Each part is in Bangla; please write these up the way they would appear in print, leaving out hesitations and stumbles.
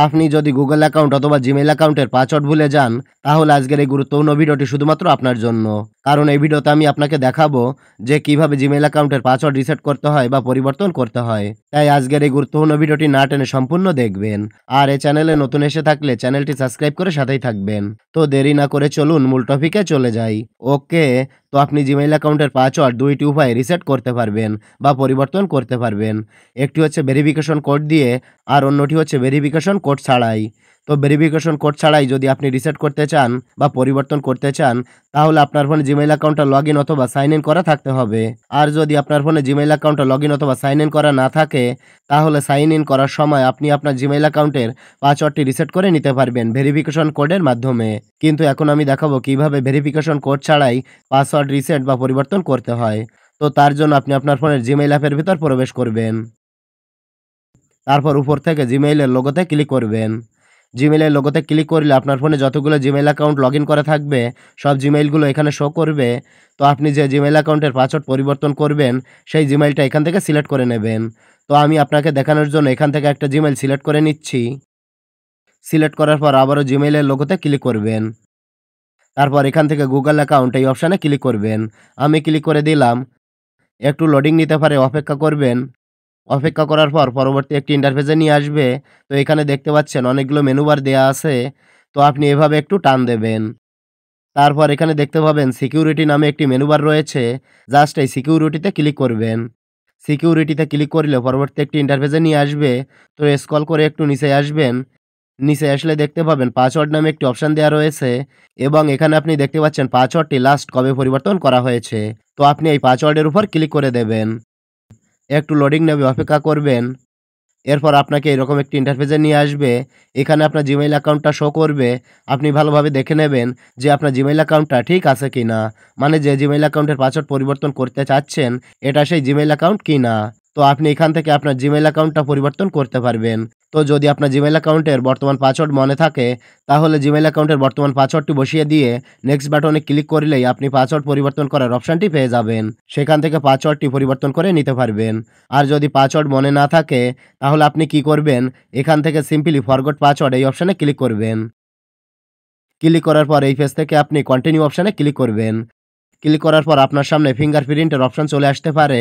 আপনি যদি গুগল অ্যাকাউন্ট অথবা জিমেইল অ্যাকাউন্টের পাসওয়ার্ড ভুলে যান, তাহলে আজকের এই গুরুত্বপূর্ণ ভিডিওটি শুধুমাত্র আপনার জন্য। কারণ এই ভিডিওতে আমি আপনাকে দেখাবো যে কিভাবে জিমেইল অ্যাকাউন্টের পাসওয়ার্ড রিসেট করতে হয় বা পরিবর্তন করতে হয়। তাই আজকের এই গুরুত্বপূর্ণ ভিডিওটি না টেনে সম্পূর্ণ দেখবেন। আর এই চ্যানেলে নতুন এসে থাকলে চ্যানেলটি সাবস্ক্রাইব করে সাথেই থাকবেন। তো দেরি না করে চলুন মূল টপিকে চলে যাই। ওকে, তো আপনি জিমেইল অ্যাকাউন্টের পাসওয়ার্ড দুইটি উপায়ে রিসেট করতে পারবেন বা পরিবর্তন করতে পারবেন। একটি হচ্ছে ভেরিফিকেশন কোড দিয়ে, আর অন্যটি হচ্ছে ভেরিফিকেশন কোড ছাড়াই। তো ভেরিফিকেশন কোড ছাড়াই যদি আপনি রিসেট করতে চান বা পরিবর্তন করতে চান, তাহলে আপনার ফোনে জিমেইল অ্যাকাউন্টটা লগইন অথবা সাইন ইন করা থাকতে হবে। আর যদি আপনার ফোনে জিমেইল অ্যাকাউন্টটা লগইন অথবা সাইন ইন করা না থাকে, তাহলে সাইন ইন করার সময় আপনি আপনার জিমেইল অ্যাকাউন্টের পাসওয়ার্ডটি রিসেট করে নিতে পারবেন ভেরিফিকেশন কোডের মাধ্যমে। কিন্তু এখন আমি দেখাবো কিভাবে ভেরিফিকেশন কোড ছাড়াই পাসওয়ার্ড রিসেট বা পরিবর্তন করতে হয়। তো তার জন্য আপনি আপনার ফোনের জিমেইল অ্যাপের ভিতর প্রবেশ করবেন। তারপর উপর থেকে জিমেইলের লোগোতে ক্লিক করবেন। জিমেইলের লোগোতে ক্লিক করলে আপনার ফোনে যতগুলো জিমেইল অ্যাকাউন্ট লগইন করা থাকবে, সব জিমেইলগুলো এখানে শো করবে। তো আপনি যে জিমেইল অ্যাকাউন্টের পাসওয়ার্ড পরিবর্তন করবেন, সেই জিমেইলটা এখান থেকে সিলেক্ট করে নেবেন। তো আমি আপনাকে দেখানোর জন্য এখান থেকে একটা জিমেইল সিলেক্ট করে নিচ্ছি। সিলেক্ট করার পর আবারও জিমেইলের লোগোতে ক্লিক করবেন। তারপর এখান থেকে গুগল অ্যাকাউন্ট এই অপশানে ক্লিক করবেন। আমি ক্লিক করে দিলাম। একটু লোডিং নিতে পারে, অপেক্ষা করবেন। অপেক্ষা করার পর পরবর্তী একটি ইন্টারফেসে নিয়ে আসবে। তো এখানে দেখতে পাচ্ছেন অনেকগুলো মেনু বার দেয়া আছে। তো আপনি এভাবে একটু টান দেবেন। তারপর এখানে দেখতে পাবেন সিকিউরিটি নামে একটি মেনু বার রয়েছে। জাস্ট এই সিকিউরিটিতে ক্লিক করবেন। সিকিউরিটিতে ক্লিক করলে পরবর্তী একটি ইন্টারফেসে নিয়ে আসবে। তো স্ক্রল করে একটু নিচে আসবেন। নিচে আসলে দেখতে পাবেন পাসওয়ার্ড নামে একটি অপশান দেওয়া রয়েছে এবং এখানে আপনি দেখতে পাচ্ছেন পাসওয়ার্ডটি লাস্ট কবে পরিবর্তন করা হয়েছে। তো আপনি এই পাসওয়ার্ডের উপর ক্লিক করে দেবেন। একটু লোডিং নেবে, অপেক্ষা করবেন। এরপর আপনাকে এরকম একটি ইন্টারফেসে নিয়ে আসবে। এখানে আপনার জিমেইল অ্যাকাউন্টটা শো করবে। আপনি ভালোভাবে দেখে নেবেন যে আপনার জিমেইল অ্যাকাউন্টটা ঠিক আছে কিনা। মানে যে জিমেইল অ্যাকাউন্টের পাসওয়ার্ড পরিবর্তন করতে চাচ্ছেন, এটা সেই জিমেইল অ্যাকাউন্ট কিনা। তো আপনি এখান থেকে আপনার জিমেইল অ্যাকাউন্টটা পরিবর্তন করতে পারবেন। তো যদি আপনার জিমেইল অ্যাকাউন্টের বর্তমান পাসওয়ার্ড মনে থাকে, তাহলে জিমেইল অ্যাকাউন্টের বর্তমান পাসওয়ার্ডটি বসিয়ে দিয়ে নেক্সট বাটনে ক্লিক করলেই আপনি পাসওয়ার্ড পরিবর্তন করার অপশানটি পেয়ে যাবেন। সেখান থেকে পাসওয়ার্ডটি পরিবর্তন করে নিতে পারবেন। আর যদি পাসওয়ার্ড মনে না থাকে, তাহলে আপনি কি করবেন, এখান থেকে সিম্পলি ফরগট পাসওয়ার্ড এই অপশানে ক্লিক করবেন। ক্লিক করার পর এই পেজ থেকে আপনি কন্টিনিউ অপশানে ক্লিক করবেন। ক্লিক করার পর আপনার সামনে ফিঙ্গারপ্রিন্টের অপশন চলে আসতে পারে।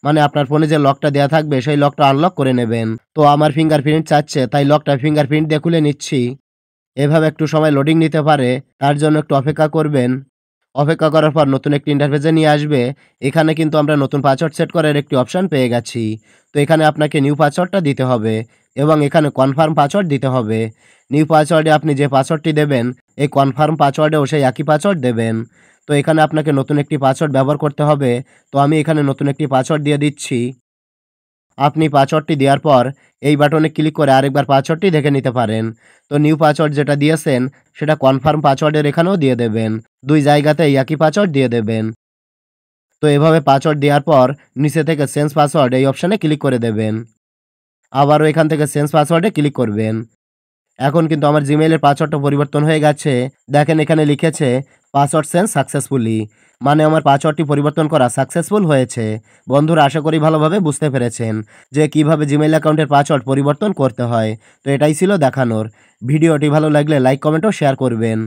মানে আপনার ফোনে যে লকটা দেওয়া থাকবে সেই লকটা আনলক করে নেবেন। তো আমার ফিঙ্গারপ্রিন্ট চাচ্ছে, তাই লকটা ফিঙ্গারপ্রিন্ট দিয়ে খুলে নিচ্ছি। এভাবে একটু সময় লোডিং নিতে পারে, তার জন্য একটু অপেক্ষা করবেন। অপেক্ষা করার পর নতুন একটি ইন্টারফেসে নিয়ে আসবে। এখানে কিন্তু আমরা নতুন পাসওয়ার্ড সেট করার একটি অপশন পেয়ে গেছি। তো এখানে আপনাকে নিউ পাসওয়ার্ডটা দিতে হবে এবং এখানে কনফার্ম পাসওয়ার্ড দিতে হবে। নিউ পাসওয়ার্ডে আপনি যে পাসওয়ার্ডটি দেবেন, এই কনফার্ম পাসওয়ার্ডেও সেই একই পাসওয়ার্ড দেবেন। তো এখানে আপনাকে নতুন একটি পাসওয়ার্ড ব্যবহার করতে হবে। তো আমি এখানে নতুন একটি পাসওয়ার্ড দিয়ে দিচ্ছি। আপনি পাসওয়ার্ডটি দেওয়ার পর এই বাটনে ক্লিক করে আরেকবার পাসওয়ার্ডটি দেখে নিতে পারেন। তো নিউ পাসওয়ার্ড যেটা দিয়েছেন, সেটা কনফার্ম পাসওয়ার্ডের এখানেও দিয়ে দেবেন। দুই জায়গাতেই একই পাসওয়ার্ড দিয়ে দেবেন। তো এভাবে পাসওয়ার্ড দেওয়ার পর নিচে থেকে চেঞ্জ পাসওয়ার্ড এই অপশানে ক্লিক করে দেবেন। আবারও এখান থেকে চেঞ্জ পাসওয়ার্ডে ক্লিক করবেন। এখন কিন্তু আমার জিমেইলের পাসওয়ার্ডটা পরিবর্তন হয়ে গেছে। দেখেন এখানে লিখেছে পাসওয়ার্ড চেঞ্জ সাকসেসফুলি। মানে আমার পাসওয়ার্ডটি পরিবর্তন করা সাকসেসফুল হয়েছে। বন্ধুরা, আশা করি ভালোভাবে বুঝতে পেরেছেন যে কিভাবে জিমেইল অ্যাকাউন্টের পাসওয়ার্ড পরিবর্তন করতে হয়। তো এটাই ছিল দেখানোর। ভিডিওটি ভালো লাগলে লাইক, কমেন্ট ও শেয়ার করবেন।